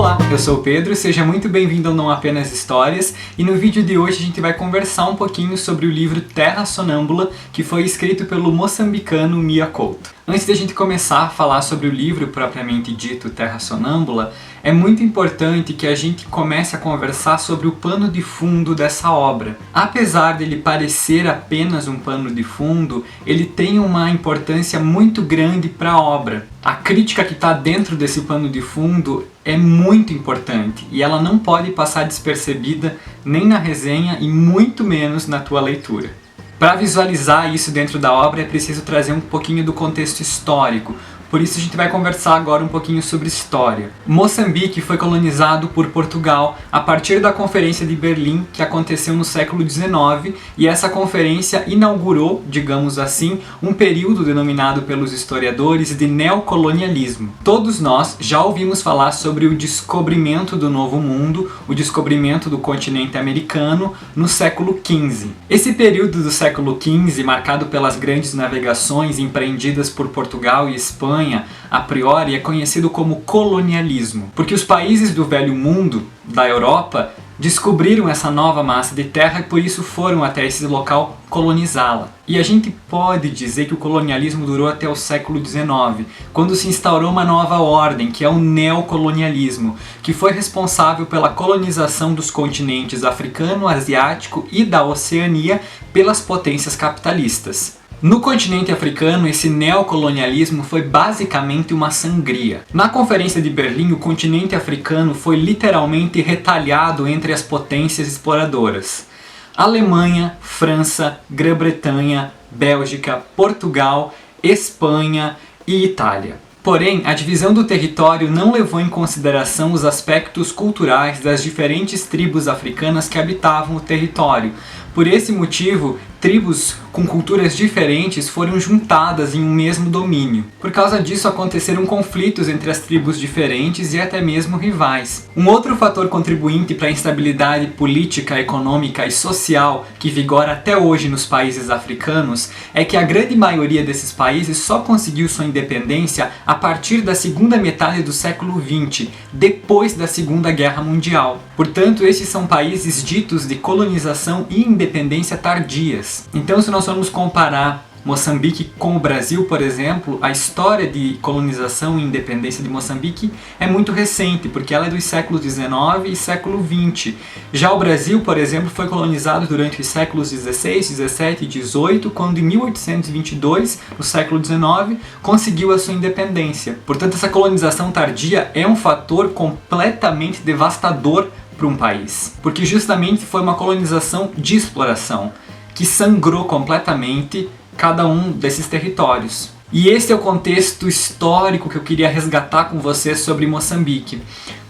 Olá, eu sou o Pedro, seja muito bem-vindo ao Não Apenas Histórias, e no vídeo de hoje a gente vai conversar um pouquinho sobre o livro Terra Sonâmbula, que foi escrito pelo moçambicano Mia Couto. Antes da gente começar a falar sobre o livro propriamente dito Terra Sonâmbula, é muito importante que a gente comece a conversar sobre o pano de fundo dessa obra. Apesar dele parecer apenas um pano de fundo, ele tem uma importância muito grande para a obra. A crítica que está dentro desse pano de fundo é muito importante e ela não pode passar despercebida nem na resenha e muito menos na tua leitura. Para visualizar isso dentro da obra é preciso trazer um pouquinho do contexto histórico. Por isso a gente vai conversar agora um pouquinho sobre história. Moçambique foi colonizado por Portugal a partir da Conferência de Berlim, que aconteceu no século XIX, e essa conferência inaugurou, digamos assim, um período denominado pelos historiadores de neocolonialismo. Todos nós já ouvimos falar sobre o descobrimento do Novo Mundo, o descobrimento do continente americano no século XV. Esse período do século XV, marcado pelas grandes navegações empreendidas por Portugal e Espanha, a priori é conhecido como colonialismo, porque os países do Velho Mundo, da Europa, descobriram essa nova massa de terra e por isso foram até esse local colonizá-la. E a gente pode dizer que o colonialismo durou até o século XIX, quando se instaurou uma nova ordem, que é o neocolonialismo, que foi responsável pela colonização dos continentes africano, asiático e da Oceania pelas potências capitalistas. No continente africano, esse neocolonialismo foi basicamente uma sangria. Na Conferência de Berlim, o continente africano foi literalmente retalhado entre as potências exploradoras. Alemanha, França, Grã-Bretanha, Bélgica, Portugal, Espanha e Itália. Porém, a divisão do território não levou em consideração os aspectos culturais das diferentes tribos africanas que habitavam o território. Por esse motivo, tribos com culturas diferentes foram juntadas em um mesmo domínio. Por causa disso, aconteceram conflitos entre as tribos diferentes e até mesmo rivais. Um outro fator contribuinte para a instabilidade política, econômica e social que vigora até hoje nos países africanos é que a grande maioria desses países só conseguiu sua independência a partir da segunda metade do século XX, depois da Segunda Guerra Mundial. Portanto, esses são países ditos de colonização e independência tardias. Então, se nós formos comparar Moçambique com o Brasil, por exemplo, a história de colonização e independência de Moçambique é muito recente, porque ela é dos séculos XIX e século XX. Já o Brasil, por exemplo, foi colonizado durante os séculos XVI, XVII e XVIII, quando em 1822, no século XIX, conseguiu a sua independência. Portanto, essa colonização tardia é um fator completamente devastador para um país, porque justamente foi uma colonização de exploração, que sangrou completamente cada um desses territórios. E esse é o contexto histórico que eu queria resgatar com você sobre Moçambique,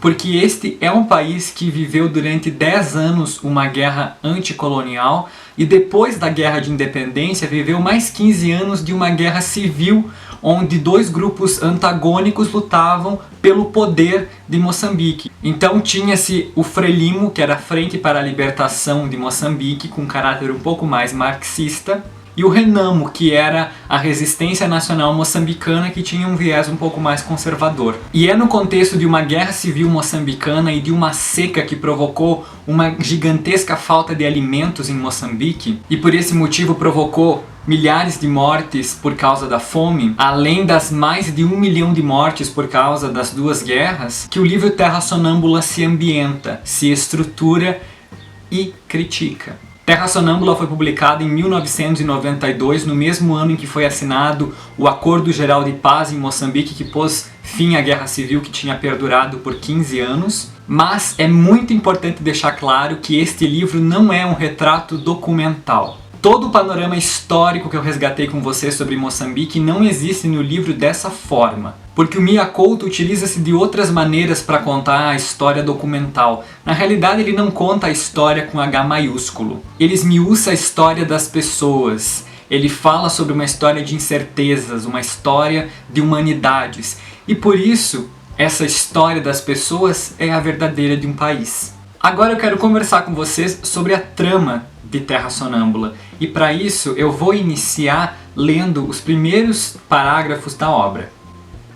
porque este é um país que viveu durante 10 anos uma guerra anticolonial e depois da guerra de independência viveu mais 15 anos de uma guerra civil onde dois grupos antagônicos lutavam pelo poder de Moçambique. Então tinha-se o Frelimo, que era a Frente para a Libertação de Moçambique, com caráter um pouco mais marxista, e o Renamo, que era a Resistência Nacional Moçambicana, que tinha um viés um pouco mais conservador. E é no contexto de uma guerra civil moçambicana e de uma seca que provocou uma gigantesca falta de alimentos em Moçambique, e por esse motivo provocou milhares de mortes por causa da fome, além das mais de 1 milhão de mortes por causa das duas guerras, que o livro Terra Sonâmbula se ambienta, se estrutura e critica. Terra Sonâmbula foi publicado em 1992, no mesmo ano em que foi assinado o Acordo Geral de Paz em Moçambique, que pôs fim à Guerra Civil que tinha perdurado por 15 anos. Mas é muito importante deixar claro que este livro não é um retrato documental. Todo o panorama histórico que eu resgatei com você sobre Moçambique não existe no livro dessa forma, porque o Mia Couto utiliza-se de outras maneiras para contar a história documental. Na realidade, ele não conta a história com H maiúsculo. Ele esmiuça a história das pessoas. Ele fala sobre uma história de incertezas, uma história de humanidades. E por isso, essa história das pessoas é a verdadeira de um país. Agora eu quero conversar com vocês sobre a trama de Terra Sonâmbula. E para isso eu vou iniciar lendo os primeiros parágrafos da obra.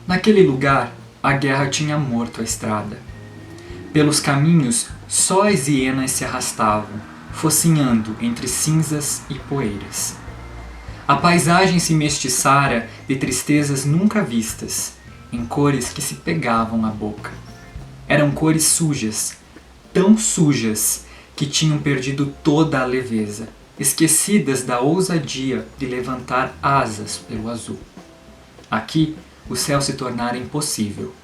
Naquele lugar, a guerra tinha morto a estrada. Pelos caminhos, só as hienas se arrastavam, focinhando entre cinzas e poeiras. A paisagem se mestiçara de tristezas nunca vistas, em cores que se pegavam à boca. Eram cores sujas, tão sujas que tinham perdido toda a leveza, esquecidas da ousadia de levantar asas pelo azul. Aqui, o céu se tornara impossível,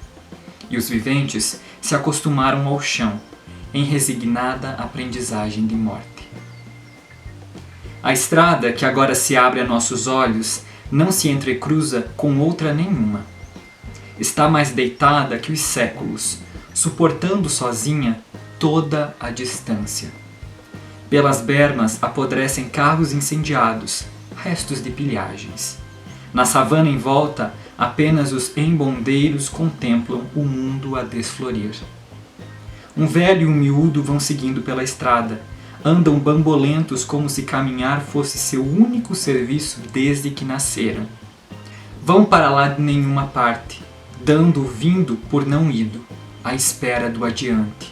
e os viventes se acostumaram ao chão, em resignada aprendizagem de morte. A estrada que agora se abre a nossos olhos não se entrecruza com outra nenhuma. Está mais deitada que os séculos, suportando sozinha toda a distância. Pelas bermas apodrecem carros incendiados, restos de pilhagens. Na savana em volta, apenas os embondeiros contemplam o mundo a desflorir. Um velho e um miúdo vão seguindo pela estrada. Andam bambolentos como se caminhar fosse seu único serviço desde que nasceram. Vão para lá de nenhuma parte, dando vindo por não ido, à espera do adiante.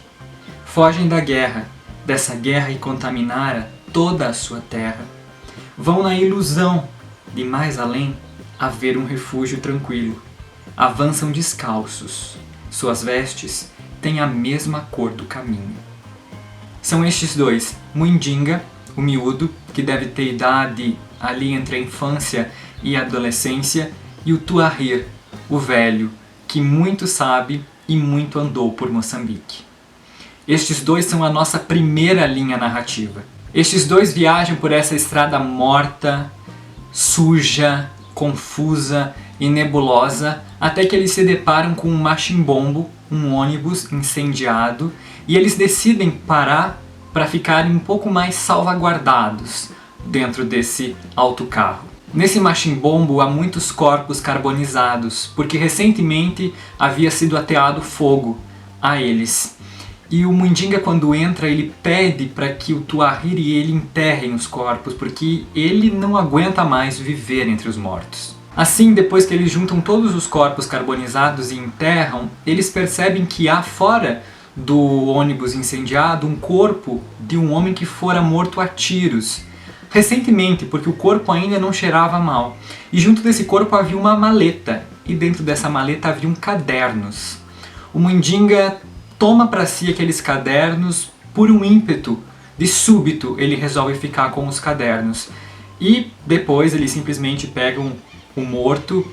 Fogem da guerra, dessa guerra que contaminara toda a sua terra. Vão na ilusão de mais além haver um refúgio tranquilo. Avançam descalços. Suas vestes têm a mesma cor do caminho. São estes dois, Mundinga, o miúdo, que deve ter idade ali entre a infância e a adolescência, e o Tuahir, o velho, que muito sabe e muito andou por Moçambique. Estes dois são a nossa primeira linha narrativa. Estes dois viajam por essa estrada morta, suja, confusa e nebulosa, até que eles se deparam com um machimbombo, um ônibus incendiado, e eles decidem parar para ficarem um pouco mais salvaguardados dentro desse autocarro. Nesse machimbombo há muitos corpos carbonizados, porque recentemente havia sido ateado fogo a eles. E o Mundinga, quando entra, ele pede para que o Tuahir e ele enterrem os corpos, porque ele não aguenta mais viver entre os mortos. Assim, depois que eles juntam todos os corpos carbonizados e enterram, eles percebem que há fora do ônibus incendiado um corpo de um homem que fora morto a tiros. Recentemente, porque o corpo ainda não cheirava mal. E junto desse corpo havia uma maleta, e dentro dessa maleta haviam cadernos. O Mundinga toma para si aqueles cadernos por um ímpeto. De súbito, ele resolve ficar com os cadernos. E depois eles simplesmente pegam o morto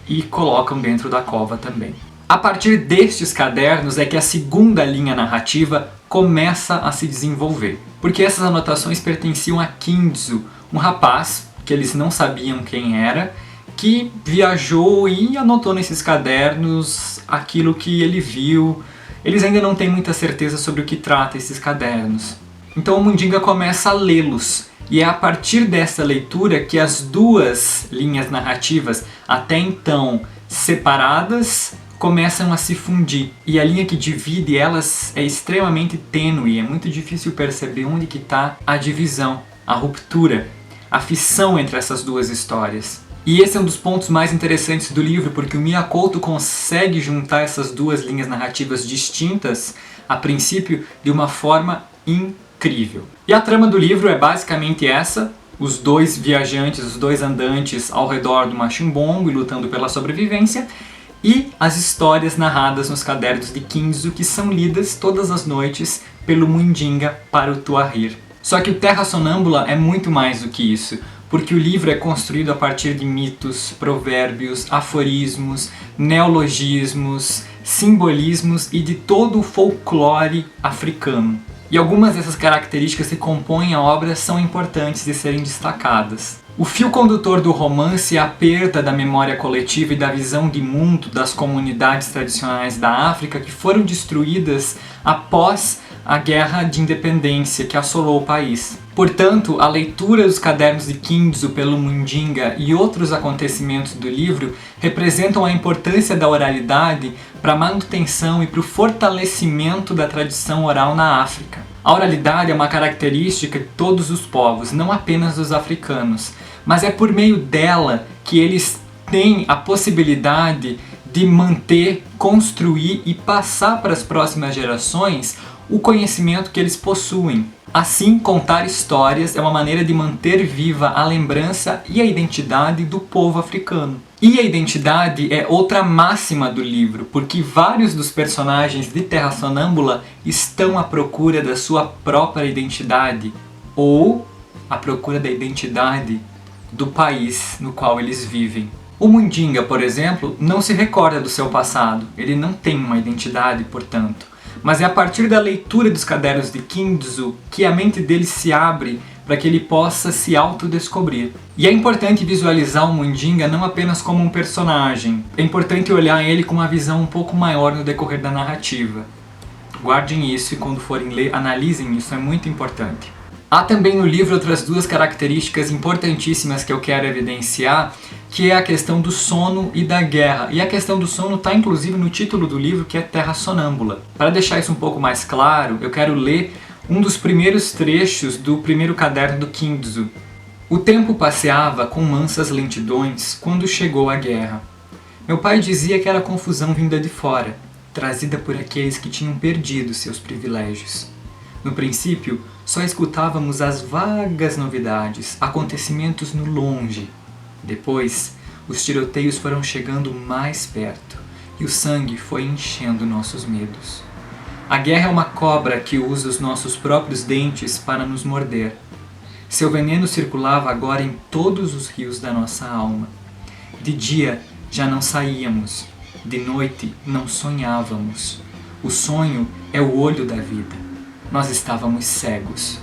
e colocam dentro da cova também. A partir destes cadernos é que a segunda linha narrativa começa a se desenvolver. Porque essas anotações pertenciam a Kinzo, um rapaz que eles não sabiam quem era, que viajou e anotou nesses cadernos aquilo que ele viu. Eles ainda não têm muita certeza sobre o que trata esses cadernos. Então o Mundinga começa a lê-los. E é a partir dessa leitura que as duas linhas narrativas, até então separadas, começam a se fundir. E a linha que divide elas é extremamente tênue, é muito difícil perceber onde que está a divisão, a ruptura, a fissão entre essas duas histórias. E esse é um dos pontos mais interessantes do livro, porque o Miyakoto consegue juntar essas duas linhas narrativas distintas, a princípio, de uma forma incrível. E a trama do livro é basicamente essa: os dois viajantes, os dois andantes ao redor do machimbombo e lutando pela sobrevivência, e as histórias narradas nos cadernos de Kinzo, que são lidas todas as noites pelo Mundinga para o Tuahir. Só que o Terra Sonâmbula é muito mais do que isso, porque o livro é construído a partir de mitos, provérbios, aforismos, neologismos, simbolismos e de todo o folclore africano. E algumas dessas características que compõem a obra são importantes de serem destacadas. O fio condutor do romance é a perda da memória coletiva e da visão de mundo das comunidades tradicionais da África que foram destruídas após a Guerra de Independência que assolou o país. Portanto, a leitura dos cadernos de Kinzo pelo Mundinga e outros acontecimentos do livro representam a importância da oralidade para a manutenção e para o fortalecimento da tradição oral na África. A oralidade é uma característica de todos os povos, não apenas dos africanos, mas é por meio dela que eles têm a possibilidade de manter, construir e passar para as próximas gerações o conhecimento que eles possuem. Assim, contar histórias é uma maneira de manter viva a lembrança e a identidade do povo africano. E a identidade é outra máxima do livro, porque vários dos personagens de Terra Sonâmbula estão à procura da sua própria identidade, ou à procura da identidade do país no qual eles vivem. O Mundinga, por exemplo, não se recorda do seu passado, ele não tem uma identidade, portanto. Mas é a partir da leitura dos cadernos de Kindzu que a mente dele se abre para que ele possa se autodescobrir. E é importante visualizar o Mundinga não apenas como um personagem, é importante olhar ele com uma visão um pouco maior no decorrer da narrativa. Guardem isso e quando forem ler, analisem isso, é muito importante. Há também no livro outras duas características importantíssimas que eu quero evidenciar, que é a questão do sono e da guerra. E a questão do sono está inclusive no título do livro, que é Terra Sonâmbula. Para deixar isso um pouco mais claro, eu quero ler um dos primeiros trechos do primeiro caderno do Kindzu. O tempo passeava com mansas lentidões quando chegou a guerra. Meu pai dizia que era confusão vinda de fora, trazida por aqueles que tinham perdido seus privilégios. No princípio, só escutávamos as vagas novidades, acontecimentos no longe. Depois, os tiroteios foram chegando mais perto e o sangue foi enchendo nossos medos. A guerra é uma cobra que usa os nossos próprios dentes para nos morder. Seu veneno circulava agora em todos os rios da nossa alma. De dia já não saíamos, de noite não sonhávamos. O sonho é o olho da vida. Nós estávamos cegos.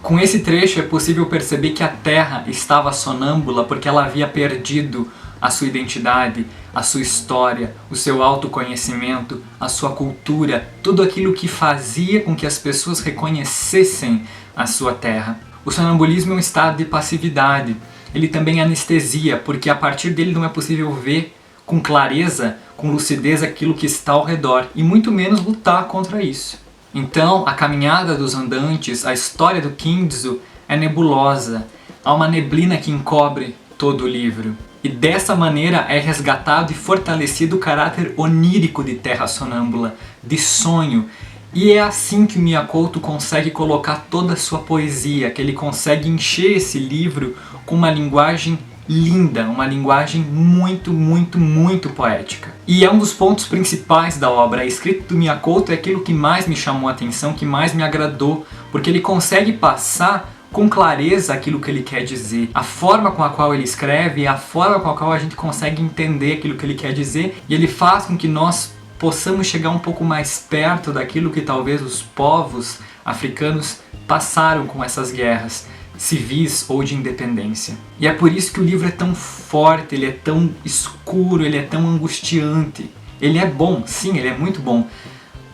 Com esse trecho é possível perceber que a Terra estava sonâmbula porque ela havia perdido a sua identidade, a sua história, o seu autoconhecimento, a sua cultura, tudo aquilo que fazia com que as pessoas reconhecessem a sua terra. O sonambulismo é um estado de passividade. Ele também é anestesia, porque a partir dele não é possível ver com clareza, com lucidez aquilo que está ao redor, e muito menos lutar contra isso. Então, a caminhada dos andantes, a história do Kindzu é nebulosa. Há uma neblina que encobre todo o livro. E dessa maneira é resgatado e fortalecido o caráter onírico de Terra Sonâmbula, de sonho. E é assim que o Miyakoto consegue colocar toda a sua poesia, que ele consegue encher esse livro com uma linguagem linda, uma linguagem muito, muito, muito poética. E é um dos pontos principais da obra. A escrita do Miyakoto é aquilo que mais me chamou a atenção, que mais me agradou, porque ele consegue passar com clareza aquilo que ele quer dizer. A forma com a qual ele escreve é a forma com a qual a gente consegue entender aquilo que ele quer dizer, e ele faz com que nós possamos chegar um pouco mais perto daquilo que talvez os povos africanos passaram com essas guerras civis ou de independência. E é por isso que o livro é tão forte, ele é tão escuro, ele é tão angustiante. Ele é bom, sim, ele é muito bom,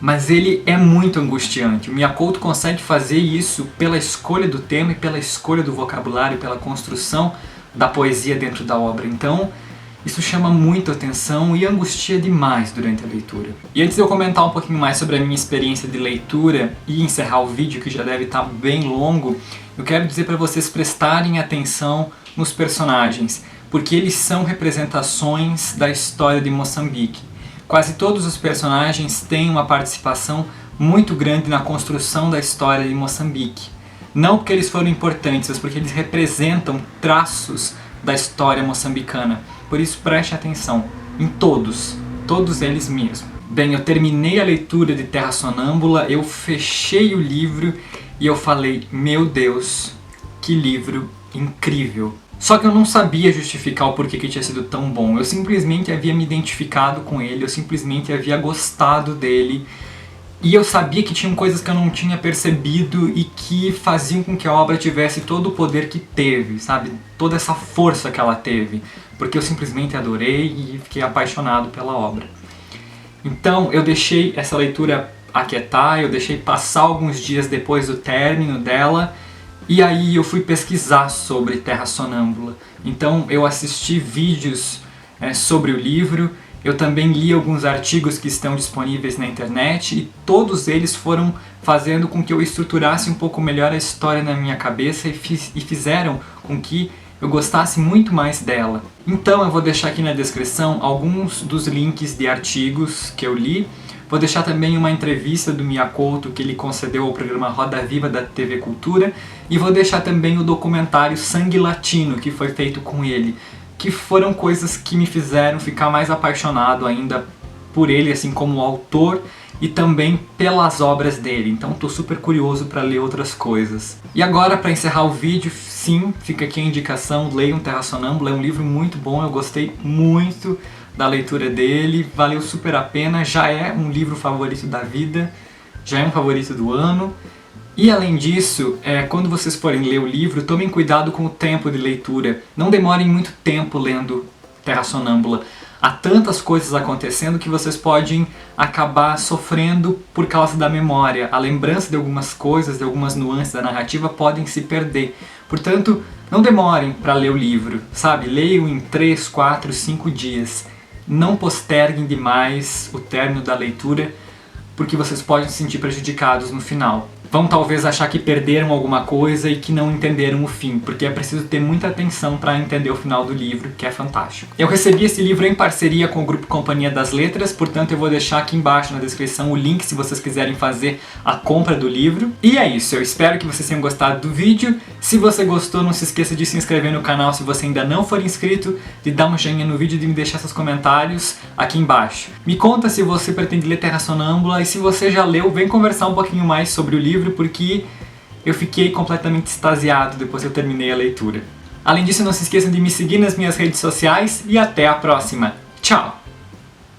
mas ele é muito angustiante. O Miyakoto consegue fazer isso pela escolha do tema e pela escolha do vocabulário, pela construção da poesia dentro da obra. Então, isso chama muito atenção e angustia demais durante a leitura. E antes de eu comentar um pouquinho mais sobre a minha experiência de leitura e encerrar o vídeo, que já deve estar bem longo, eu quero dizer para vocês prestarem atenção nos personagens, porque eles são representações da história de Moçambique. Quase todos os personagens têm uma participação muito grande na construção da história de Moçambique. Não porque eles foram importantes, mas porque eles representam traços da história moçambicana. Por isso preste atenção em todos eles mesmo. Bem, eu terminei a leitura de Terra Sonâmbula, eu fechei o livro e eu falei, meu Deus, que livro incrível. Só que eu não sabia justificar o porquê que tinha sido tão bom. Eu simplesmente havia me identificado com ele, eu simplesmente havia gostado dele. E eu sabia que tinham coisas que eu não tinha percebido e que faziam com que a obra tivesse todo o poder que teve, sabe? Toda essa força que ela teve. Porque eu simplesmente adorei e fiquei apaixonado pela obra. Então eu deixei essa leitura aquietar, eu deixei passar alguns dias depois do término dela, e aí eu fui pesquisar sobre Terra Sonâmbula. Então eu assisti vídeos sobre o livro, eu também li alguns artigos que estão disponíveis na internet, e todos eles foram fazendo com que eu estruturasse um pouco melhor a história na minha cabeça e fizeram com que eu gostasse muito mais dela. Então eu vou deixar aqui na descrição alguns dos links de artigos que eu li. Vou deixar também uma entrevista do Miyakoto que ele concedeu ao programa Roda Viva da TV Cultura. E vou deixar também o documentário Sangue Latino, que foi feito com ele. Que foram coisas que me fizeram ficar mais apaixonado ainda por ele, assim como autor, e também pelas obras dele. Então estou super curioso para ler outras coisas. E agora, para encerrar o vídeo, sim, fica aqui a indicação, leiam Terra Sonâmbula, é um livro muito bom, eu gostei muito da leitura dele, valeu super a pena, já é um livro favorito da vida, já é um favorito do ano. E além disso, quando vocês forem ler o livro, tomem cuidado com o tempo de leitura, não demorem muito tempo lendo Terra Sonâmbula. Há tantas coisas acontecendo que vocês podem acabar sofrendo por causa da memória. A lembrança de algumas coisas, de algumas nuances da narrativa podem se perder. Portanto, não demorem para ler o livro, sabe? Leiam em 3, 4, 5 dias. Não posterguem demais o término da leitura, porque vocês podem se sentir prejudicados no final. Vão talvez achar que perderam alguma coisa e que não entenderam o fim, porque é preciso ter muita atenção para entender o final do livro, que é fantástico. Eu recebi esse livro em parceria com o Grupo Companhia das Letras, portanto eu vou deixar aqui embaixo na descrição o link se vocês quiserem fazer a compra do livro. E é isso, eu espero que vocês tenham gostado do vídeo. Se você gostou, não se esqueça de se inscrever no canal se você ainda não for inscrito, de dar um joinha no vídeo e de me deixar seus comentários aqui embaixo. Me conta se você pretende ler Terra Sonâmbula e se você já leu, vem conversar um pouquinho mais sobre o livro, porque eu fiquei completamente extasiado depois que eu terminei a leitura. Além disso, não se esqueçam de me seguir nas minhas redes sociais e até a próxima. Tchau!